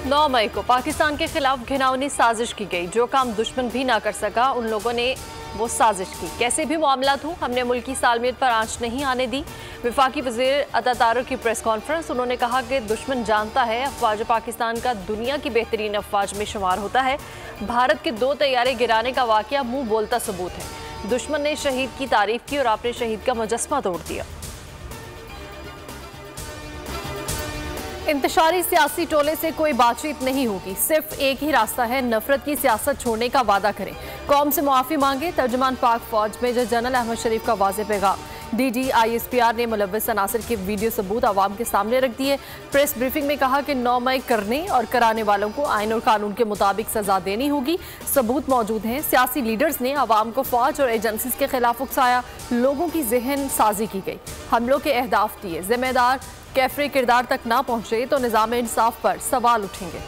9 मई को पाकिस्तान के खिलाफ घिनौनी साजिश की गई। जो काम दुश्मन भी ना कर सका, उन लोगों ने वो साजिश की। कैसे भी मामलात हो, हमने मुल्क की सालमियत पर आंच नहीं आने दी। वफाकी वज़ीर अता की प्रेस कॉन्फ्रेंस। उन्होंने कहा कि दुश्मन जानता है अफवाज पाकिस्तान का दुनिया की बेहतरीन अफवाज में शुमार होता है। भारत के 2 तैयारे गिराने का वाकया मुंह बोलता सबूत है। दुश्मन ने शहीद की तारीफ की और आपने शहीद का मुजस्मा तोड़ दिया। इंतशारी सियासी टोले से कोई बातचीत नहीं होगी, सिर्फ एक ही रास्ता है, नफरत की सियासत छोड़ने का वादा करें, कौम से मुआफ़ी मांगे। तर्जुमान पाक फौज मेजर जनरल अहमद शरीफ का वाज़े पैगाम। DGISPR ने मुलव्वस अनासर के वीडियो सबूत आवाम के सामने रख दिए। प्रेस ब्रीफिंग में कहा कि 9 मई करने और कराने वालों को आइन और कानून के मुताबिक सजा देनी होगी। सबूत मौजूद हैं। सियासी लीडर्स ने आवाम को फौज और एजेंसीज के खिलाफ उकसाया, लोगों की जहन साजी की गई, हमलों के अहदाफ दिए। जिम्मेदार कैफरे किरदार तक ना पहुंचे तो निज़ाम इंसाफ पर सवाल उठेंगे।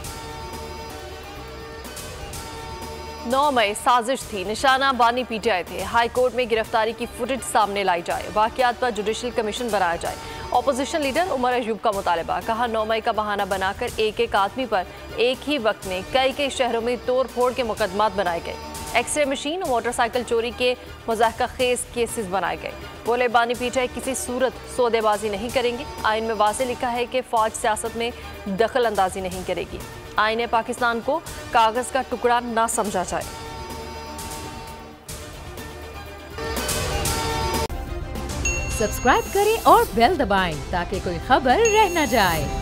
9 मई साजिश थी, निशाना बानी PTI थे। हाई कोर्ट में गिरफ्तारी की फुटेज सामने लाई जाए, वाकयात पर जुडिशल कमीशन बनाया जाए। ऑपोजिशन लीडर उमर अयूब का मुतालबा। कहा 9 मई का बहाना बनाकर एक आदमी पर एक ही वक्त में कई शहरों में तोड़ फोड़ के मुकदमात बनाए गए। एक्सरे मशीन और मोटरसाइकिल चोरी के मुज़ाहका खेज केसेस बनाए गए। बोले बानी PTI किसी सूरत सौदेबाजी नहीं करेंगे। आइन में वाज़े लिखा है कि फौज सियासत में दखल अंदाजी नहीं करेगी। आइन पाकिस्तान को कागज का टुकड़ा ना समझा जाए। सब्सक्राइब करें और बेल दबाएं ताकि कोई खबर रह न जाए।